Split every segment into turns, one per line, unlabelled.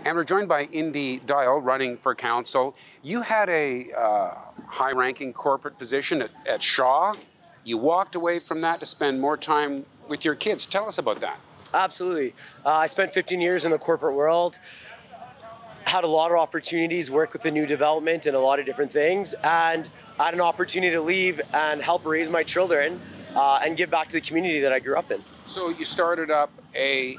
And we're joined by Indy Dhial, running for council. You had a high-ranking corporate position at Shaw. You walked away from that to spend more time with your kids. Tell us about that.
Absolutely. I spent 15 years in the corporate world, had a lot of opportunities, work with the new development and a lot of different things, and I had an opportunity to leave and help raise my children and give back to the community that I grew up in.
So you started up a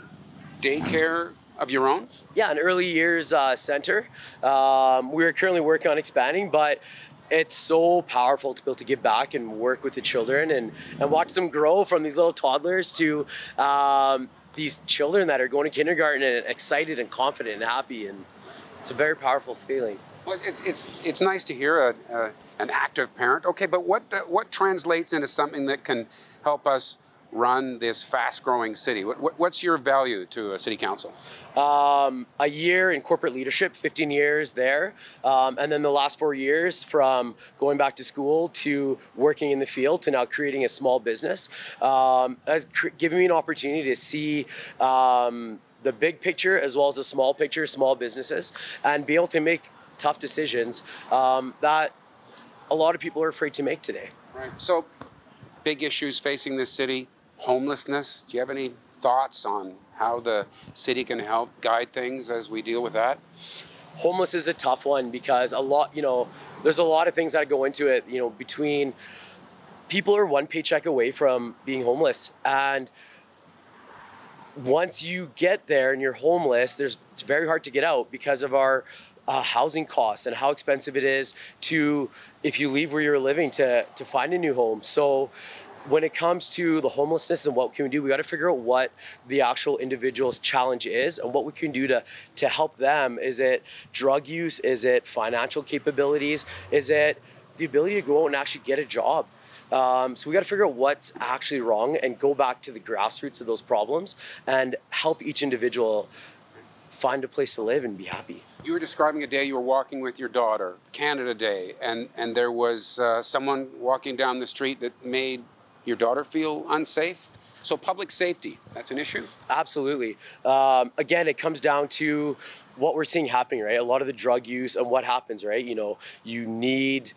daycare of your own?
Yeah, an early years center. We're currently working on expanding, but it's so powerful to be able to give back and work with the children and watch them grow from these little toddlers to these children that are going to kindergarten and excited and confident and happy, and it's a very powerful feeling.
Well, it's nice to hear an active parent. Okay, but what translates into something that can help us run this fast-growing city? What's your value to a city council?
A year in corporate leadership, 15 years there, and then the last 4 years from going back to school to working in the field to now creating a small business has given me an opportunity to see the big picture as well as the small picture, small businesses, and be able to make tough decisions that a lot of people are afraid to make today.
Right. So, big issues facing this city. Homelessness. Do you have any thoughts on how the city can help guide things as we deal with that?
Homeless is a tough one because there's a lot of things that go into it. Between people are one paycheck away from being homeless, and once you get there and you're homeless, it's very hard to get out because of our housing costs and how expensive it is to, if you leave where you're living, to find a new home. So when it comes to the homelessness and what can we do, we got to figure out what the actual individual's challenge is and what we can do to help them. Is it drug use? Is it financial capabilities? Is it the ability to go out and actually get a job? So we got to figure out what's actually wrong and go back to the grassroots of those problems and help each individual find a place to live and be happy.
You were describing a day you were walking with your daughter, Canada Day, and there was someone walking down the street that made your daughter feel unsafe. So public safety, that's an issue?
Absolutely. Again, it comes down to what we're seeing happening, right? A lot of the drug use and what happens, right? You need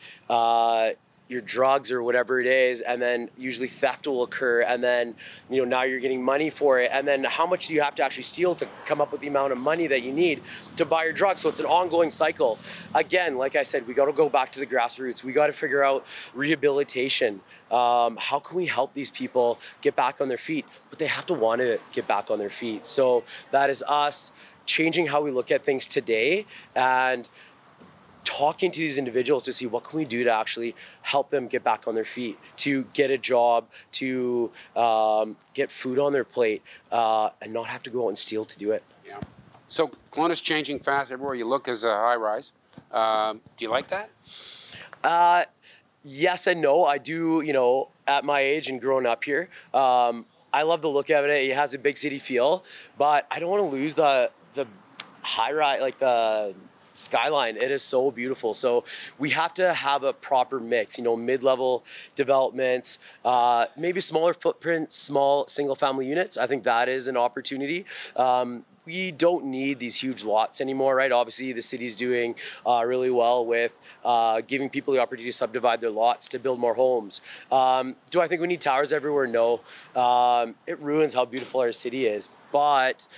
your drugs or whatever it is, and then usually theft will occur, and then now you're getting money for it, and then how much do you have to actually steal to come up with the amount of money that you need to buy your drugs? So it's an ongoing cycle. Again, like I said, we got to go back to the grassroots. We got to figure out rehabilitation. How can we help these people get back on their feet? But they have to want to get back on their feet. So that is us changing how we look at things today and talking to these individuals to see what can we do to actually help them get back on their feet, to get a job, to get food on their plate, and not have to go out and steal to do it.
Yeah. So Kelowna's changing fast. Everywhere you look is a high rise. Do you like that?
Yes and no. I do, at my age and growing up here, I love the look of it. It has a big city feel, but I don't want to lose the high rise, like the skyline. It is so beautiful. So we have to have a proper mix, mid-level developments, maybe smaller footprint, small single family units. I think that is an opportunity. We don't need these huge lots anymore, right? Obviously, the city's doing really well with giving people the opportunity to subdivide their lots to build more homes. Do I think we need towers everywhere? No. It ruins how beautiful our city is. But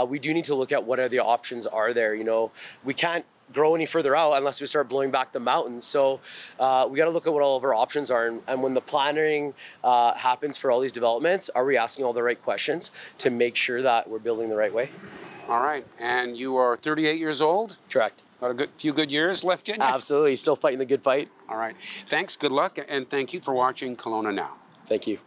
we do need to look at what are the options are there. We can't grow any further out unless we start blowing back the mountains. So we got to look at what all of our options are. And when the planning happens for all these developments, are we asking all the right questions to make sure that we're building the right way?
All right. And you are 38 years old?
Correct.
Got a few good years left in you?
Absolutely. Still fighting the good fight.
All right. Thanks. Good luck. And thank you for watching Kelowna Now.
Thank you.